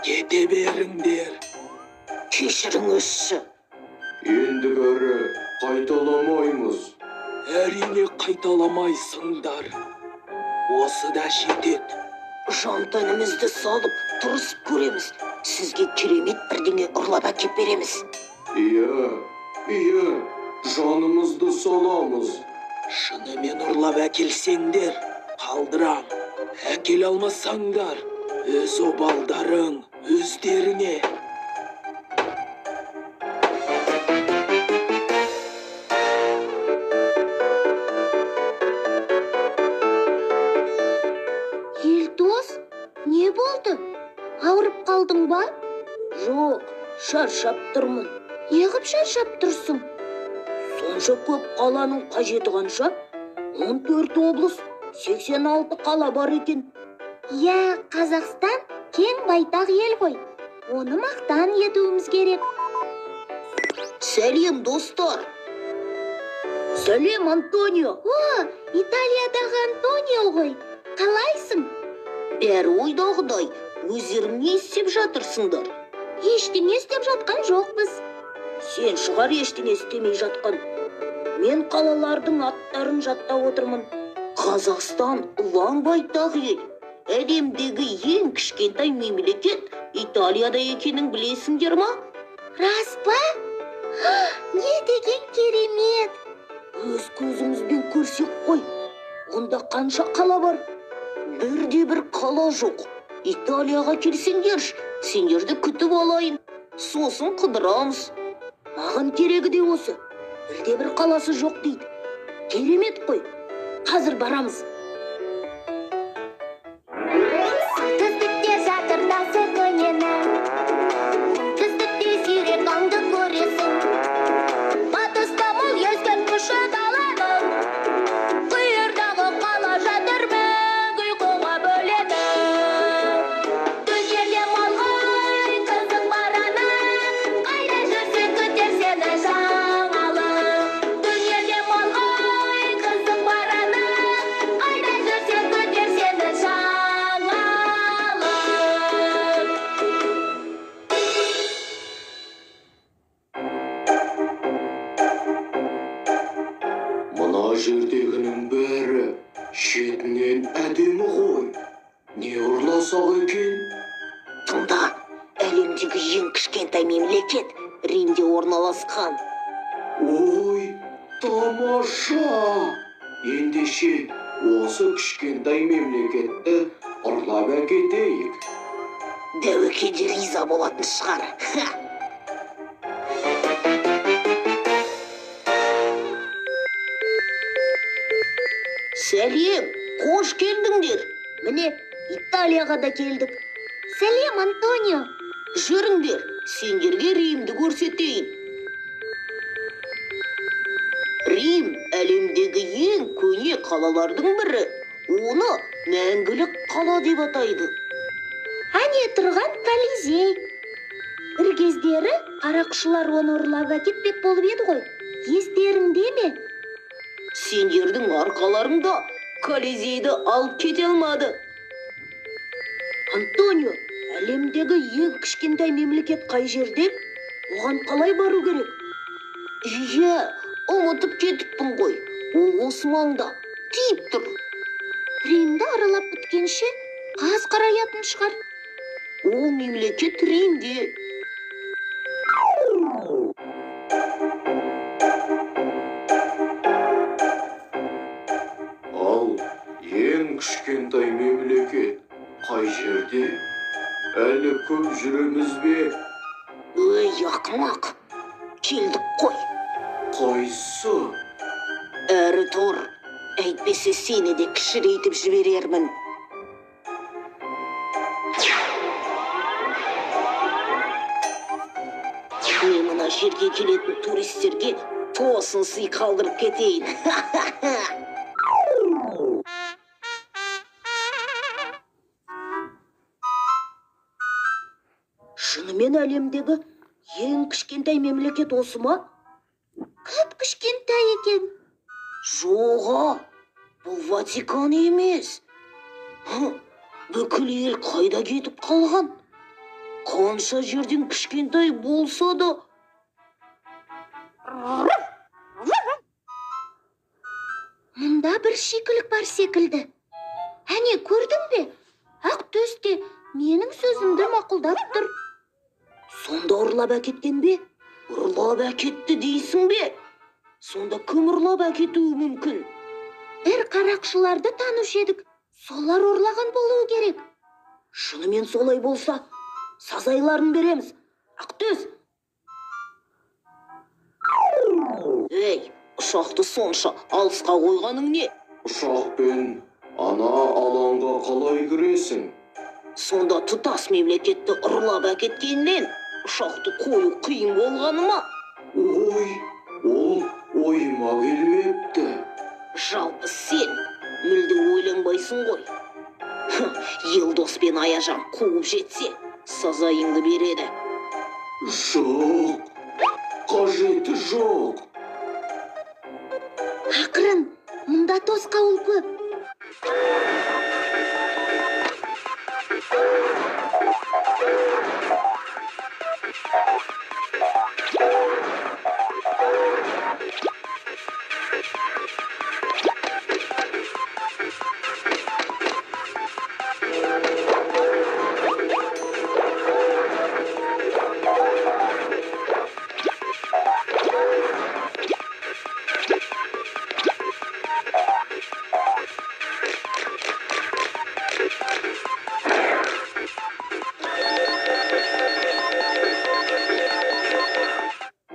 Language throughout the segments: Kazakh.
Kete беріңдер. Кешіріңізші. Ендігәрі қайталамаймыз. Әрине қайталамайсыңдар. Осы да жетет. Жан тәнімізді салып, тұрысып көреміз. Сізге керемет бірдеңе ұрлап әкеп береміз. Иә, жанымызды саламыз. Шынымен ұрлап әкелсеңдер, қалдырам. Әкел алмасаңдар, өз обалдарың өздеріңе. Елдос, не болды? Ауырып қалдың ба? Жоқ, шаршап тұрмын. Неғып шаршап тұрсың? Сонша көп қаланың қажеті қанша? 14 облыс, 86 қала бар екен. Я, Қазақстан кең байтақ ел ғой. Оны мақтан етуіміз керек. Сәлем, достар. Сәлем, Антонио. О, Италиядағы Антонио ғой. Қалайсың? Бәрі ойдағыдай, өздерің не істеп жатырсыңдар? Ештеңе істеп жатқан жоқпыз. Сен шығар ештеңе істемей жатқан. Мен қалалардың аттарын жаттап отырмын. Қазақстан ұлан байтақ ел. Әлемдегі ең кішкентай мемлекет Италияда екенін білесіңдер ма? Рас па? Не деген керемет! Өз көзімізбен көрсек қой. Онда қанша қала бар? Бірде-бір қала жоқ. Италияға келсеңдерші, сендерді күтіп алайын. Сосын қыдырамыз. Маған керегі де осы. Бірде-бір қаласы жоқ дейді. Керемет қой. Қазір барамыз. Түздікте жатыр насыр көнені. Түздікте сирек аңды көресің. Батыста мол ескен күші даланың. Қиырдағы қала жатыр мәңгі ұйқыға бөледі. Түзерде малғай қызың бар ана. Қайда жүрсең күтер сені жаңалық. Түзерде малғай қызың бар ана. Қайда жүрсең күтер сені жаңалық. Мына жердегінің бәрі шетінен әдемі ғой. Не ұрласақ екен? Тыңда, әлемдегі ең кішкентай мемлекет Римде орналасқан. Ой, тамаша! Ендеше, осы кішкентай мемлекетті ұрлап әкетейік. Дәуекеде риза болатын шығар. Сәлем, қош келдіңдер. Міне, Италияға да келдік. Сәлем, Антонио. Жүріңдер, сендерге Римді көрсетейін. Рим әлемдегі ең көне қалалардың бірі. Оны мәңгілік қала деп атайды. Әне тұрған Колизей. Бір кездері қарақшылар оны ұрлап әкетпек болып еді ғой. Естеріңде ме? Сендердің арқаларыңда Колизейді алып кете алмады. Антонио, әлемдегі ең кішкентай мемлекет қай жерде? Оған қалай бару керек? Иә, ұмытып кетіппін ғой. Ол осы маңда. Тиіп тұр. Римді аралап біткенше қаз қараятын шығар. Ол мемлекет Римде. Ал ең кішкентай мемлекет қай жерде? Әлі көп жүреміз бе? Өй, ақымақ. Келдік қой. Қайсы? Әрі тұр. Әйтпесе сені де кішірейтіп жіберермін. Мен мына жерге келетін туристерге тосын сый қалдырып кетейін. Шынымен әлемдегі ең кішкентай мемлекет осы ма? Қып кішкентай екен. Жоға, бұл Ватикан емес. Бүкіл ел қайда кетіп қалған? қанша жерден кішкентай болса да Мұнда бір шикілік бар секілді. Әне, көрдің бе? Ақ төсте менің сөзімді мақұлдап тұр. сонда ұрлап әкеткен бе? Ұрлап әкетті дейсің бе? Сонда кім ұрлап әкетуі мүмкін? Бір қарақшыларды танушы едік. Солар ұрлаған болуы керек. Шынымен солай болса, сазайларын береміз. Ақтөс! Ей, ұшақты сонша алысқа қойғаның не? Ұшақпен ана алаңға қалай кіресің? Сонда тұтас мемлекетті ұрлап әкеткеннен ұшақты қою қиын болғаны ма? Ой, ол ойыма келмепті. Жалпы сен мүлде ойланбайсың ғой. Елдос пен Аяжан қуып жетсе, сазайыңды береді. Жоқ, қажеті жоқ. Ақырын, мұнда тосқауыл көп.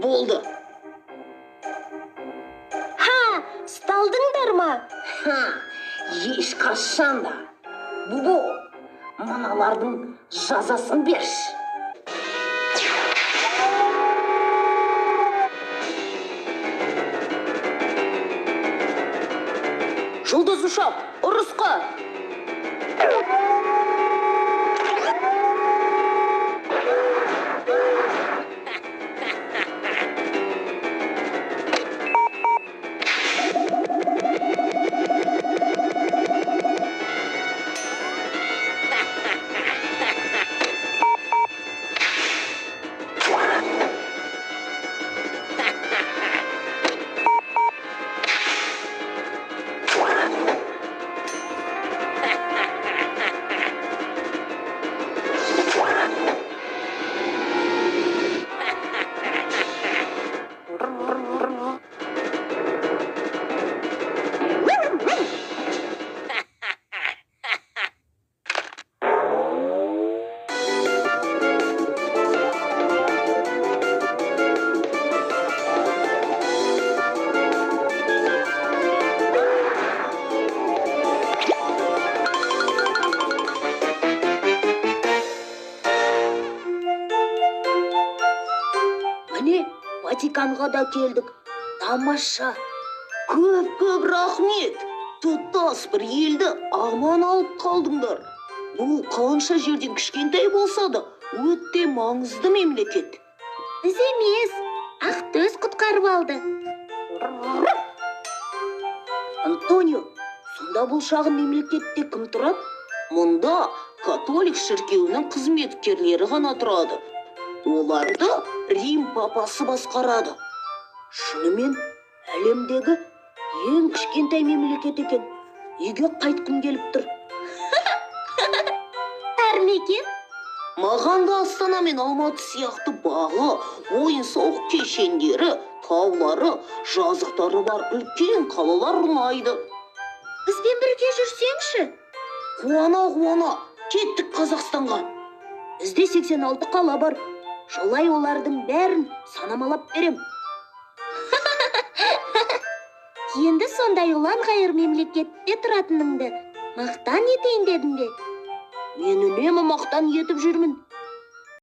Болды. Сталдыңдар ма? Еш қашан да. Бұбо, мыналардың жазасын берші. Жұлдыз ұшақ, ұрысқа! Міне, Ватиканға да келдік. Тамаша. Көп рахмет. Тұтас бір елді аман алып қалдыңдар. Бұл қанша жерден кішкентай болса да, өте маңызды мемлекет. Біз емес, Ақтөс құтқарып алды. Антонио, сонда бұл шағын мемлекетте кім тұрады? Мұнда католик шіркеуінің қызметкерлері ғана тұрады. Оларды Рим папасы басқарады. Шынымен әлемдегі ең кішкентай мемлекет екен. Үйге қайтқым келіп тұр. Әрмекен? Маған да Астана мен Алматы сияқты бағы, ойын-сауық кешендері, таулары, жазықтары бар үлкен қалалар ұнайды. Бізбен бірге жүрсеңші? Қуана, кеттік Қазақстанға. Бізде 86 қала бар. Жолай олардың бәрін санамалап берем. Енді сондай ұлан ғайыр мемлекетте тұратыныңды мақтан етейін дедің бе? Мен үнемі мақтан етіп жүрмін.